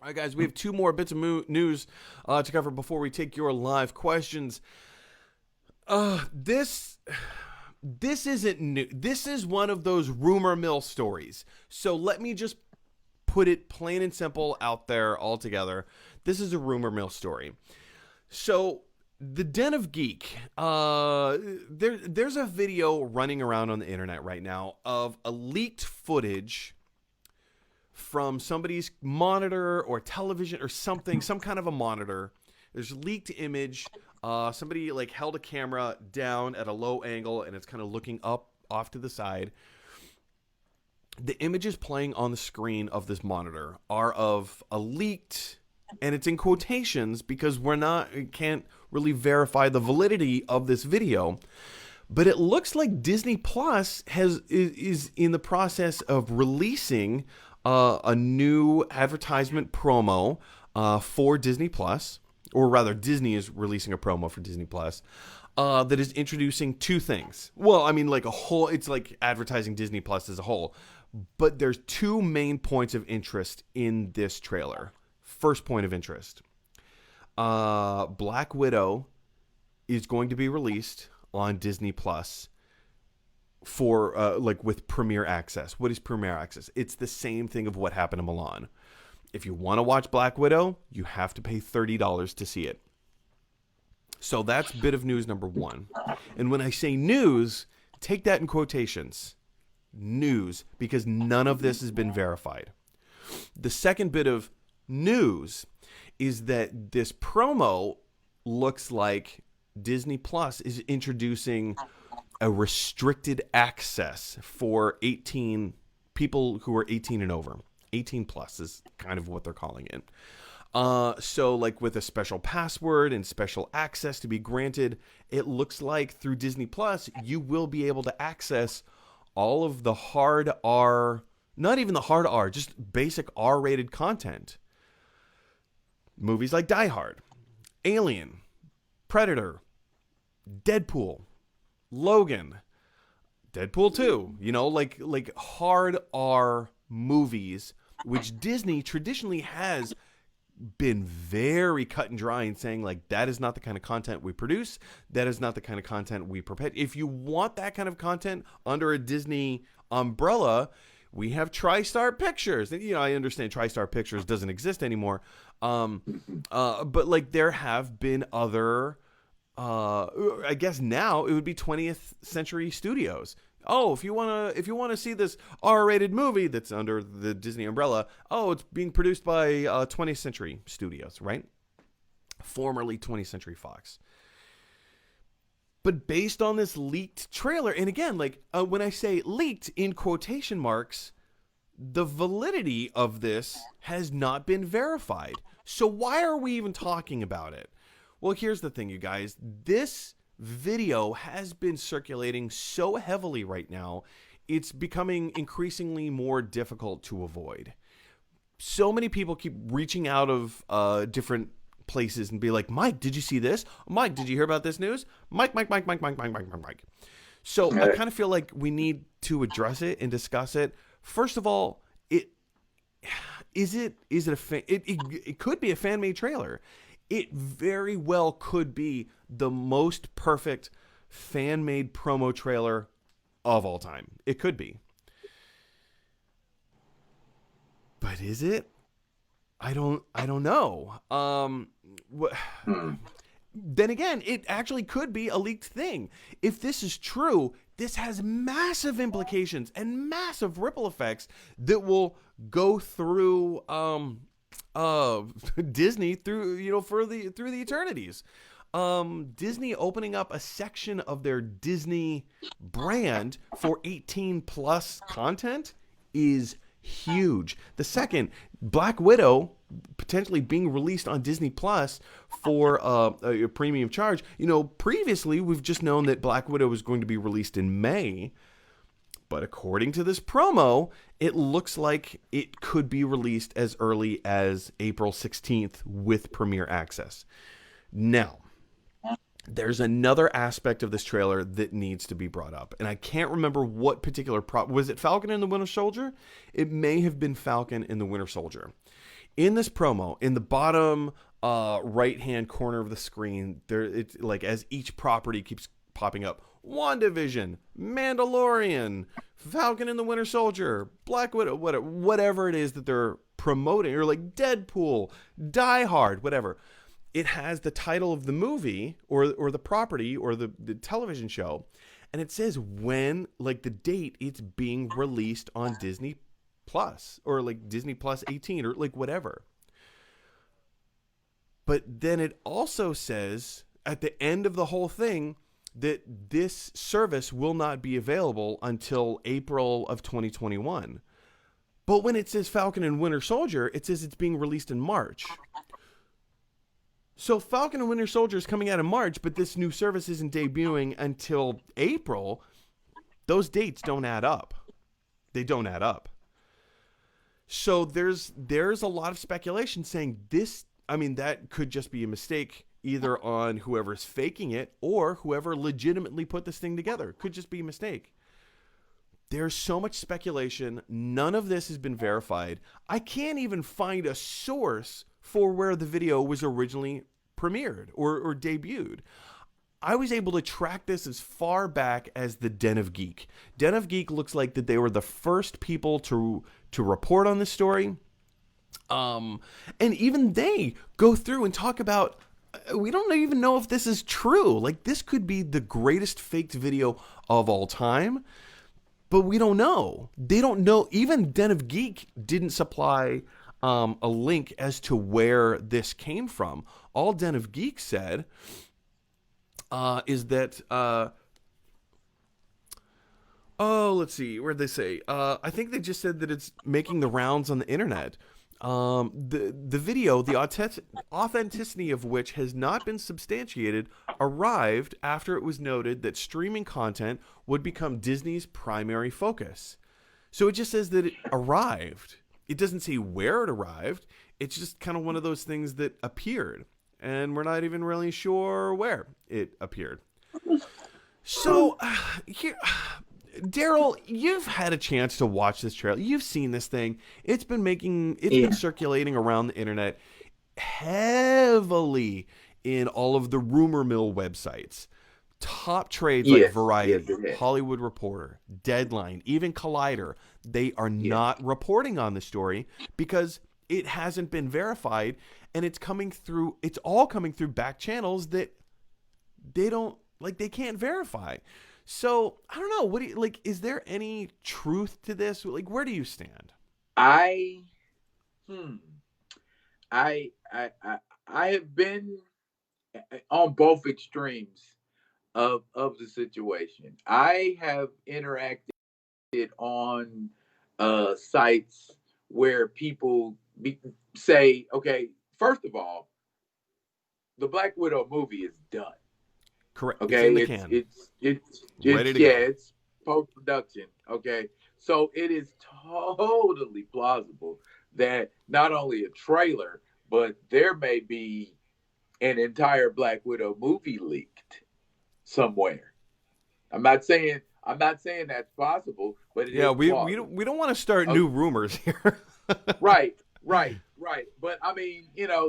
All right, guys, we have two more bits of news to cover before we take your live questions. This isn't new. This is one of those rumor mill stories. So let me just put it plain and simple out there altogether. This is a rumor mill story. So the Den of Geek, there's a video running around on the internet right now of a leaked footage from somebody's monitor or television or something, some kind of a monitor. There's a leaked image. Somebody like held a camera down at a low angle and it's kind of looking up off to the side. The images playing on the screen of this monitor are of a leaked, and it's in quotations because can't really verify the validity of this video. But it looks like Disney Plus is in the process of releasing a new advertisement promo for Disney Plus, or rather, Disney is releasing a promo for Disney Plus that is introducing two things. Well, I mean, like it's like advertising Disney Plus as a whole. But there's two main points of interest in this trailer. First point of interest: Black Widow is going to be released on Disney Plus for with Premier Access. What is Premier Access? It's the same thing of what happened to Milan. If you want to watch Black Widow, you have to pay $30 to see it. So that's bit of news number one. And when I say news, take that in quotations. News, because none of this has been verified. The second bit of news is that this promo looks like Disney Plus is introducing a restricted access for people who are 18 and over. 18 plus is kind of what they're calling it. So like with a special password and special access to be granted, it looks like through Disney Plus, you will be able to access all of the hard R, not even the hard R, just basic R-rated content. Movies like Die Hard, Alien, Predator, Deadpool, Logan, Deadpool 2, like hard R movies, which Disney traditionally has been very cut and dry in saying, like, that is not the kind of content we produce. That is not the kind of content we perpetuate. If you want that kind of content under a Disney umbrella, we have TriStar Pictures. And, I understand TriStar Pictures doesn't exist anymore. But like there have been other, I guess now it would be 20th Century Studios. Oh, if you wanna see this R-rated movie that's under the Disney umbrella, it's being produced by 20th Century Studios, right? Formerly 20th Century Fox. But based on this leaked trailer, and again, when I say leaked in quotation marks, the validity of this has not been verified. So why are we even talking about it? Well, here's the thing, you guys. This video has been circulating so heavily right now, it's becoming increasingly more difficult to avoid. So many people keep reaching out of different places and be like, Mike, did you see this? Mike, did you hear about this news? Mike. So I kind of feel like we need to address it and discuss it. First of all, it could be a fan-made trailer. It very well could be the most perfect fan-made promo trailer of all time. It could be. But is it? I don't know. Then again, it actually could be a leaked thing. If this is true, this has massive implications and massive ripple effects that will go through Disney through the eternities. Disney opening up a section of their Disney brand for 18 plus content is huge. The second, Black Widow potentially being released on Disney Plus for a premium charge. Previously we've just known that Black Widow was going to be released in May. But according to this promo, it looks like it could be released as early as April 16th with Premier Access. Now, there's another aspect of this trailer that needs to be brought up. And I can't remember what particular was it Falcon and the Winter Soldier? It may have been Falcon and the Winter Soldier. In this promo, in the bottom right hand corner of the screen, there it's like as each property keeps popping up: WandaVision, Mandalorian, Falcon and the Winter Soldier, Black Widow, whatever it is that they're promoting, or like Deadpool, Die Hard, whatever. It has the title of the movie or the property or the television show, and it says when, like the date it's being released on Disney Plus or like Disney Plus 18 or like whatever. But then it also says at the end of the whole thing that this service will not be available until April of 2021. But when it says Falcon and Winter Soldier, it says it's being released in March. So Falcon and Winter Soldier is coming out in March, but this new service isn't debuting until April. Those dates don't add up. They don't add up. So there's a lot of speculation saying this, I mean, that could just be a mistake either on whoever's faking it or whoever legitimately put this thing together. It could just be a mistake. There's so much speculation. None of this has been verified. I can't even find a source for where the video was originally premiered or debuted. I was able to track this as far back as the Den of Geek. Den of Geek looks like that they were the first people to report on this story. And even they go through and talk about, we don't even know if this is true. Like, this could be the greatest faked video of all time, but we don't know. They don't know. Even Den of Geek didn't supply a link as to where this came from. All Den of Geek said is that, let's see, where'd they say? I think they just said that it's making the rounds on the internet. The video, the authenticity of which has not been substantiated, arrived after it was noted that streaming content would become Disney's primary focus. So it just says that it arrived. It doesn't say where it arrived. It's just kind of one of those things that appeared, and we're not even really sure where it appeared. So here, Darryl, you've had a chance to watch this trailer. You've seen this thing. It's been circulating around the internet heavily in all of the rumor mill websites. Top trades like Variety, Hollywood Reporter, Deadline, even Collider, they are not reporting on the story because it hasn't been verified, and it's all coming through back channels that they can't verify. So I don't know. What do you like? Is there any truth to this? Like, where do you stand? I have been on both extremes of the situation. I have interacted on sites where people say, okay, first of all, the Black Widow movie is done. Correct. Okay, it's in the can. It's ready to go. it's post production. Okay, so it is totally plausible that not only a trailer, but there may be an entire Black Widow movie leaked somewhere. I'm not saying that's possible, but it is We plausible. don't want to start new rumors here. Right. But I mean,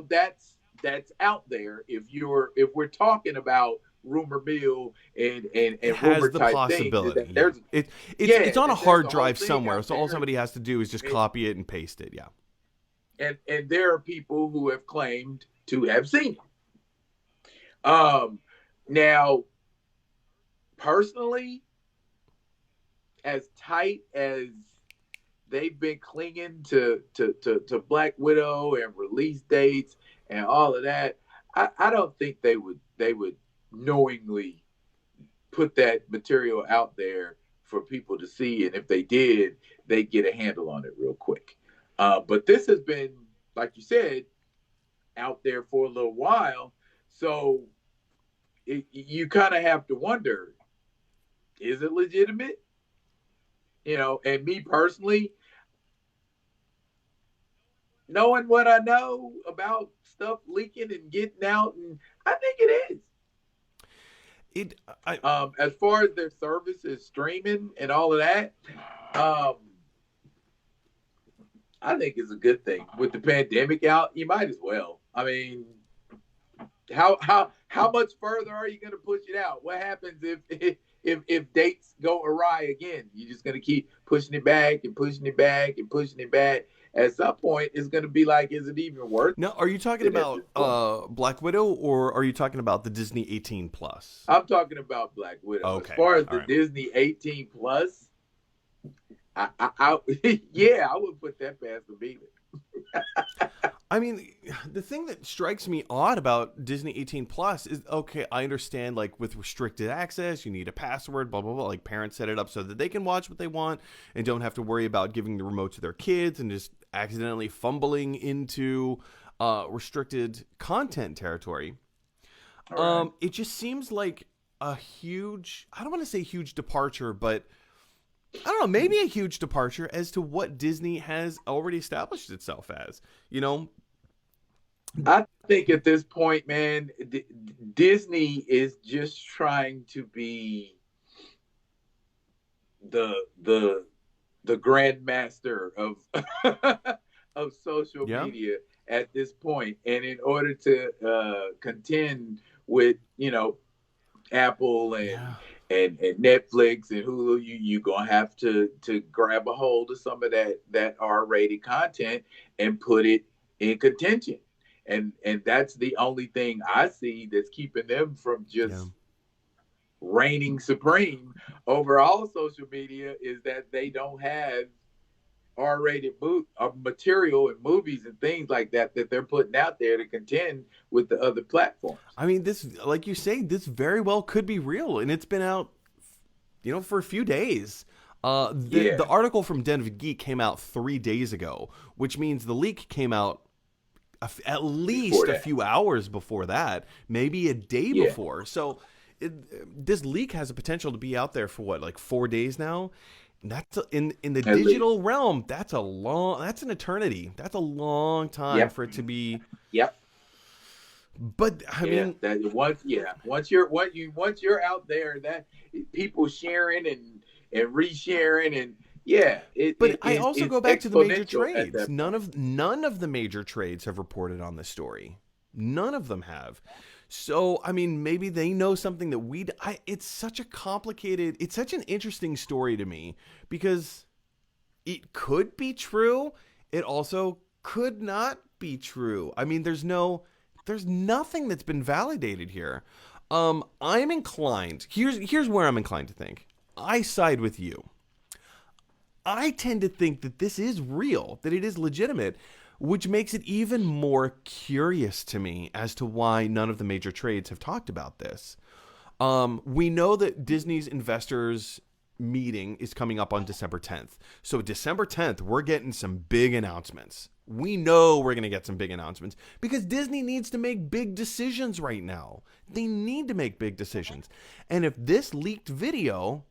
that's out there. If we're talking about rumor mill and It has rumor the type possibility. things, there's It's on a hard a whole drive thing somewhere, out so all there, somebody has to do is just copy it and paste it. Yeah. and there are people who have claimed to have seen it. Now, personally, as tight as they've been clinging to Black Widow and release dates and all of that, I don't think they would knowingly put that material out there for people to see, and if they did, they'd get a handle on it real quick. But this has been, like you said, out there for a little while, so you kind of have to wonder: is it legitimate? And me personally, knowing what I know about stuff leaking and getting out, and I think it is. As far as their services streaming and all of that, um, I think it's a good thing. With the pandemic out, you might as well. I mean, how much further are you going to push it out? What happens if dates go awry again? You're just going to keep pushing it back and pushing it back and pushing it back. At some point, it's going to be like, is it even worth Now, are you talking it at about this point? Black Widow, or are you talking about the Disney 18 plus? I'm talking about Black Widow. As Okay, far as all the right. Disney 18 plus, yeah, I would put that past the beat. I mean, the thing that strikes me odd about Disney 18 plus is, okay, I understand, like, with restricted access, you need a password, blah blah blah. Like, parents set it up so that they can watch what they want and don't have to worry about giving the remote to their kids and just accidentally fumbling into restricted content territory. All right. It just seems like a huge, I don't want to say huge departure, but I don't know, maybe a huge departure as to what Disney has already established itself as. You know, I think at this point, man, Disney is just trying to be the the the grandmaster of of social yeah, media at this point, and in order to contend with Apple yeah. and Netflix and Hulu, you gonna have to grab a hold of some of that R-rated content and put it in contention. And that's the only thing I see that's keeping them from Yeah. just reigning supreme over all social media, is that they don't have R-rated material and movies and things like that they're putting out there to contend with the other platforms. I mean, this, like you say, this very well could be real, and it's been out, for a few days. The Yeah, article from Den of Geek came out 3 days ago, which means the leak came out at before least a that. few hours before that, maybe a day Yeah, before. So this leak has a potential to be out there for what, like 4 days now. And that's in the at least. digital realm. That's an eternity. That's a long time Yep. for it to be. Yep. But I Yeah, mean, that once you're out there, that people sharing and resharing, and yeah, but I also it's go back to the major exponential at trades. that point. None of the major trades have reported on this story. None of them have. So I mean, maybe they know something that it's such a complicated. It's such an interesting story to me because it could be true. It also could not be true. I mean, there's nothing that's been validated here. I'm inclined. Here's where I'm inclined to think. I side with you. I tend to think that this is real, that it is legitimate, which makes it even more curious to me as to why none of the major trades have talked about this. We know that Disney's investors meeting is coming up on December 10th. So December 10th, we're getting some big announcements. We know we're going to get some big announcements because Disney needs to make big decisions right now. They need to make big decisions. And if this leaked video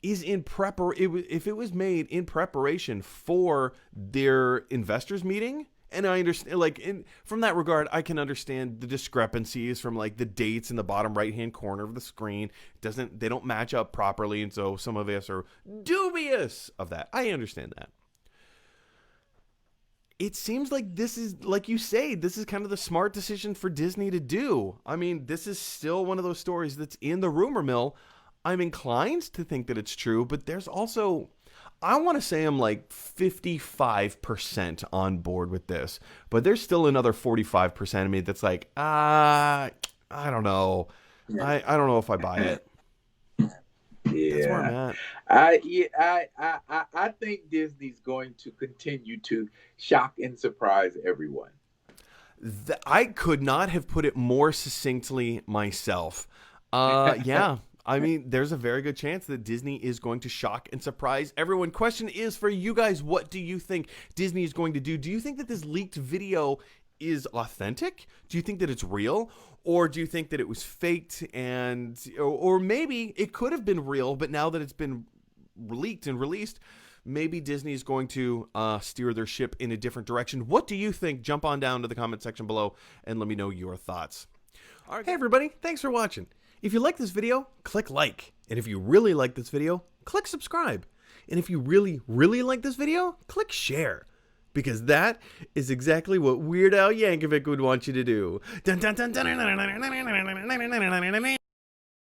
is if it was made in preparation for their investors meeting, and I understand, like, from that regard, I can understand the discrepancies from, like, the dates in the bottom right hand corner of the screen. They don't match up properly, and so some of us are dubious of that. I understand that. It seems like this is, like you say, this is kind of the smart decision for Disney to do. I mean, this is still one of those stories that's in the rumor mill. I'm inclined to think that it's true, but there's also, I want to say I'm like 55% on board with this, but there's still another 45% of me that's like, I don't know. I don't know if I buy it. That's where I'm Yeah, at. I think Disney's going to continue to shock and surprise everyone. I could not have put it more succinctly myself. Yeah. I mean, there's a very good chance that Disney is going to shock and surprise everyone. Question is for you guys, what do you think Disney is going to do? Do you think that this leaked video is authentic? Do you think that it's real? Or do you think that it was faked or maybe it could have been real, but now that it's been leaked and released, maybe Disney is going to steer their ship in a different direction. What do you think? Jump on down to the comment section below and let me know your thoughts. All right, hey everybody, thanks for watching. If you like this video, click like. And if you really like this video, click subscribe. And if you really, really like this video, click share. Because that is exactly what Weird Al Yankovic would want you to do. Dun, dun, dun, dun, dun, dun, dun, dun, dun, dun, dun, dun, dun, dun, dun, dun.